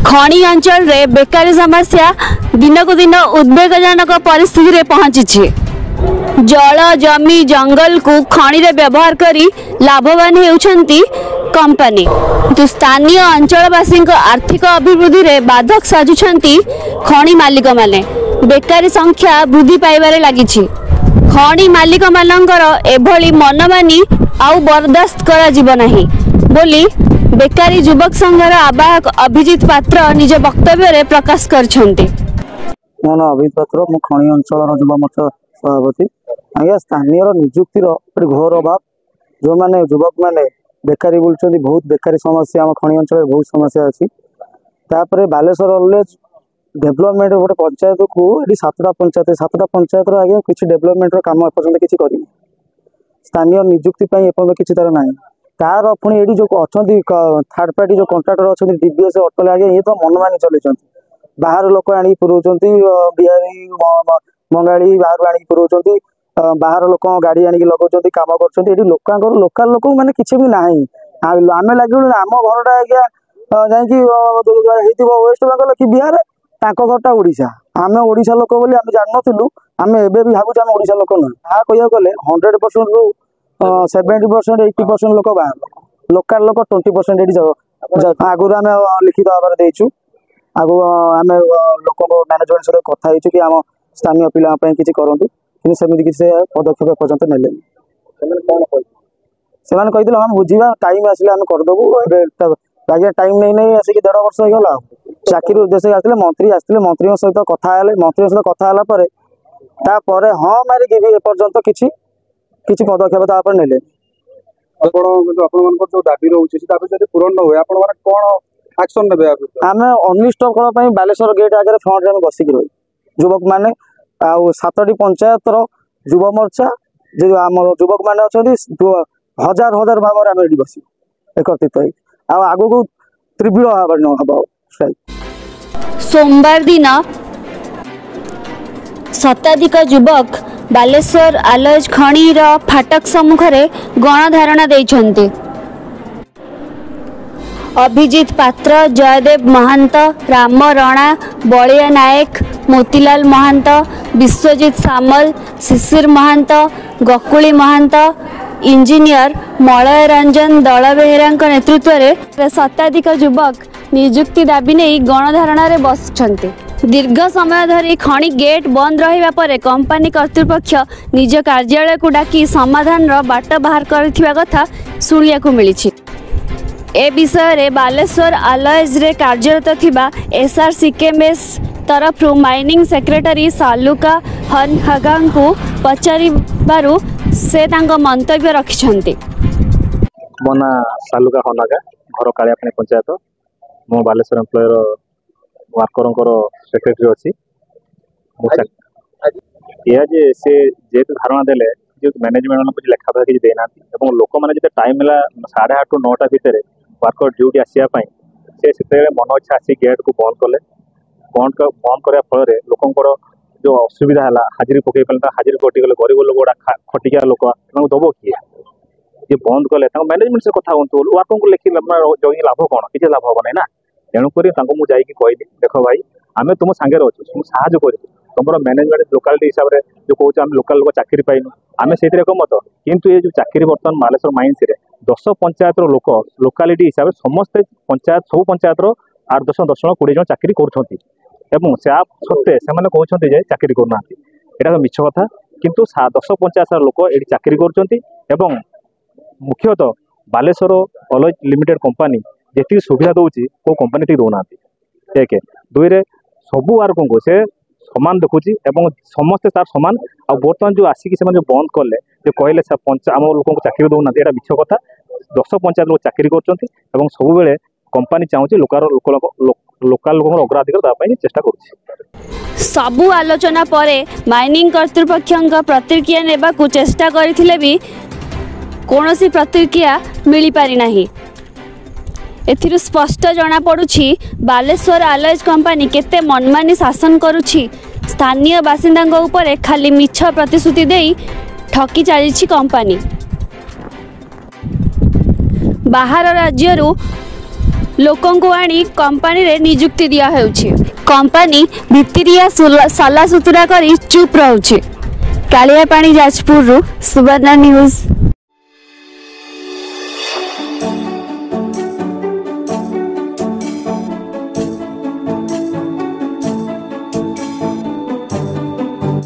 खणी अंचल रे बेकारी समस्या दिनक दिन उद्वेगजनक परिस्थिति रे पहुंची। जल जमी जंगल को खणी रे व्यवहार करी लाभवान हेउछंती कंपनी, तो स्थानीय अंचलवासी आर्थिक अभिवृद्धि रे बाधक साजुछंती खणी मालिक माने। बेकारी संख्या वृद्धि पाइबारे लागिछि। खणी मालिक मानकर एभली मनमानी आउ बर्दाश्त करा जीव नाही बोली बेकारी युवक संघर आवाहक अभिजित पात्र निज वक्तव्य प्रकाश करछंती। मो ना अभिजित पात्र, मो खणी अंचल युवा मोर्चा सभापति। आज्ञा स्थानीय निजुक्तिर घोर अभाव, जो मैंने युवक मैंने बेकारी बुलूँ, बहुत बेकारी समस्या आम खणी अंचल बहुत समस्या अच्छी। तापर बालेश्वर अलवेज डेभलपमेंट गोटे पंचायत को ये 7टा पंचायत आज्ञा किसी डेभलपमेंट काम एपर्तंत किसी कर स्थानीय निजुक्ति एपर्तंत किसी तार ना तार पुणी ये जो अच्छा थर्ड पार्टी जो कंट्राक्टर अच्छा डीबीएस अटल आज्ञा ये तो मनमानी चलते बाहर लोक आनी पुरौं बिहारी बंगाली बाहर आनी पुरौं बाहर लोक गाड़ी आनी लगे कम कर लोकाल लोक मैंने किसी भी ना आम लगे आम घरटा आज्ञा जा वेस्ट बेंगल कि बिहार घरटा ओडिशा आम ओडिशा लोक बोली आम जानूँ आम एवं भी भावुँ आम ओडिशा लोक नुह कह गले 100% रु 70% 80% लोक बाहर लोकाल लोक 20% आगुरी आम लिखित भाव में देचु आगु आम लोक मैनेजमेंट सहित कथा कि आम स्थानीय पिला किसी करूँ कि सेमती किसी पदक्षेप एपर्तंत ने कही हम बुझा टाइम आसिले आम करदेबू आज्ञा टाइम नहीं नहीं आसिक 1.5 वर्ष होगा चाकरी उद्देश्य आसते मंत्री सहित कथा मंत्री सहित कथा हाँ मारिकी भी एपर्तंत किसी पदक्षेप तापर ने जो दाबी रोचे पूरण न हुए कौन एक्शन ने आम अनिष्टकरण बालेश्वर गेट आगे फ्रंट में बसिक रही युवक मैंने 7टी पंचायत युव मोर्चा जो आम युवक मैंने अच्छा हजार हजार भाव में बस एकत्रित आग को तीव्र भाव सोमवार दिन शताधिक युवक बालेश्वर आलज खणीर फाटक सम्मुखें गणधारणा देइछन्ति। अभिजित पात्र, जयदेव महांत, राम रणा, बलिया नायक, मोतीलाल महांत, विश्वजित सामल, शिशिर महांत, गकुली महांत, इंजीनियर मलय रंजन दलबेहेरा नेतृत्व में शताधिक युवक नियुक्ति दाबी नहीं गणधारणा रे बसछन्ति। दीर्घ समय धरी खणी गेट बंद रहिबा परे कंपनी कर्तृपक्ष निज कार्यालय को डाकी समाधान बाट बाहर करथिबा कथा सुनिया को मिली। ए विषय रे बालेश्वर आलयज रे कार्यरत थिबा एसआरसीकेएमएस तरफ माइनिंग सेक्रेटरी सालुका हनहागा को पचारिबारु से तांको मंतव्य रखिछन्ति। मना सालुका हनहागा घर कालियापानी पंचायत मो बालेश्वर एम्प्लॉयर वर्कर सेक्रेटरी अच्छी या जे से जेहेतु धारणा देले जो मैनेजमेंट कुछ लेखा पढ़ा किसी देना लोक मैंने जो टाइम है 8:30 टू 9टा भितर वर्कर ड्यूटी आसापी से मन इच्छा आसी गेट को बंद कले बंद करने फल लोकंर जो असुविधा है हाजिरी पकई पारे हाजिरी कटिगले गरीब लोक गुड़ा खटिया लोक दब किए ये बंद कले मैनेजमेंट से कथा हूँ वर्कर को लिखी जगह लाभ कौन किसी लाभ हम ना तेणुक मुझे कहली देख भाई आम तुम सांगे अच्छु साहय कर तुम मैनेजमेंट लोकालिटी हिसाब से जो कौन आम लोकाल लोक चाकरी पाइनु आम से एकमत किंतु ये जो चाकरी बर्तमान बालेश्वर माइंस 10 पंचायत लोक लोकालिटी हिसाब से समस्त पंचायत सब पंचायत 8 10 10 20 जन चाकरी कर सत्वे से कहते चाकरी करना यहाँ तो मिछ कथा किंतु 10 पंचायत लोक ये चाकरी कर मुख्यतः बालेश्वर अलज लिमिटेड कंपनी जी सुविधा दौर कौ कंपनी दौना एक 2 सबू वर्क को से समान देखुची एवं समस्ते तार समान आ बर्तमान जो आसिक से बंद कले जो कहले आम लोक चाकरी दौना यहाँ मिछ कथा 10 पंचायत लोक चाकरी कर सब बेले कंपनी चाहूँ लोकाल लोक अग्राधिकार देवाई चेष्टा कर सबु आलोचना परे माइनिंग कर्तृपक्षों प्रतिक्रिया नेबाकू चेष्टा करथिले भी कौनसी प्रतिक्रिया मिल पारि नाही। एथिरु स्पष्ट जना पड़ुछि बालेश्वर आलॉयज कंपनी केते मनमानी शासन करुछि। स्थानीय बासिंदा उपरे खाली मिछ प्रतिश्रुति देई ठकी चली कंपनी। बाहर राज्यरू लोकों को आनी कंपनी रे नियुक्ति दिया हेउछि। कंपनी भितरिया सला सुतुरा करी चुप रहउछि। कालियापाणी जाजपुर सुवर्णा न्यूज।